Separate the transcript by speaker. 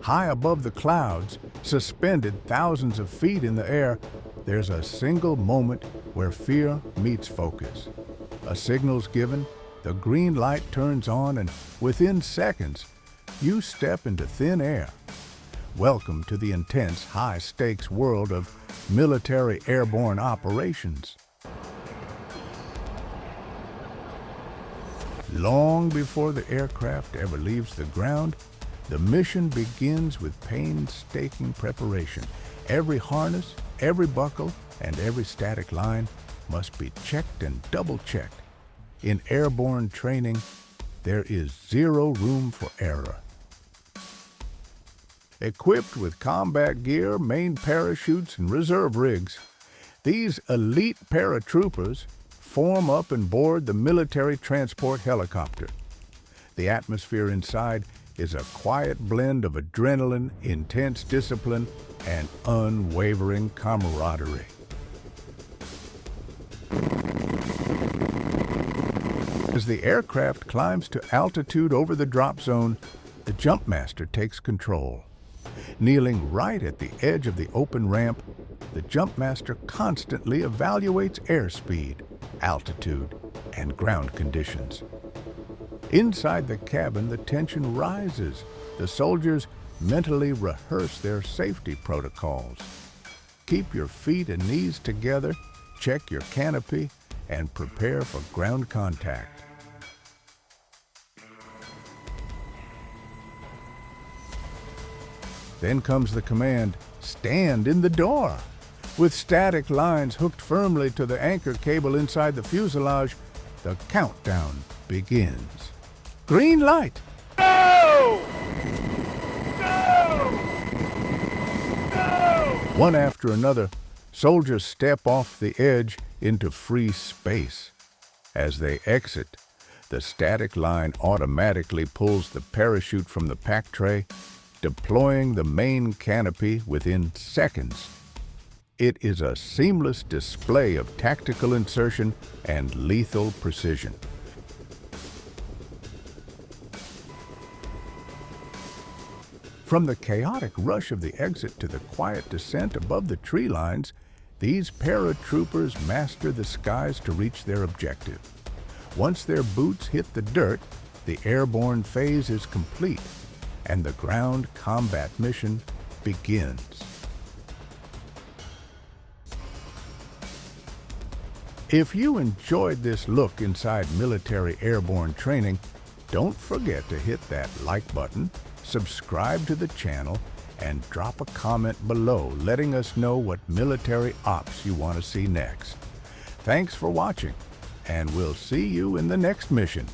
Speaker 1: High above the clouds, suspended thousands of feet in the air, there's a single moment where fear meets focus. A signal's given, the green light turns on, and within seconds, you step into thin air. Welcome to the intense, high-stakes world of military airborne operations. Long before the aircraft ever leaves the ground, the mission begins with painstaking preparation. Every harness, every buckle, and every static line must be checked and double-checked. In airborne training, there is zero room for error. Equipped with combat gear, main parachutes, and reserve rigs, these elite paratroopers form up and board the military transport helicopter. The atmosphere inside is a quiet blend of adrenaline, intense discipline, and unwavering camaraderie. As the aircraft climbs to altitude over the drop zone, the Jumpmaster takes control. Kneeling right at the edge of the open ramp, the Jumpmaster constantly evaluates airspeed, altitude, and ground conditions. Inside the cabin, the tension rises. The soldiers mentally rehearse their safety protocols. Keep your feet and knees together, check your canopy, and prepare for ground contact. Then comes the command, "Stand in the door." With static lines hooked firmly to the anchor cable inside the fuselage, the countdown begins. Green light!
Speaker 2: Go! Go! Go!
Speaker 1: One after another, soldiers step off the edge into free space. As they exit, the static line automatically pulls the parachute from the pack tray, deploying the main canopy within seconds. It is a seamless display of tactical insertion and lethal precision. From the chaotic rush of the exit to the quiet descent above the tree lines, these paratroopers master the skies to reach their objective. Once their boots hit the dirt, the airborne phase is complete, and the ground combat mission begins. If you enjoyed this look inside military airborne training, don't forget to hit that like button, subscribe to the channel, and drop a comment below letting us know what military ops you want to see next. Thanks for watching, and we'll see you in the next mission.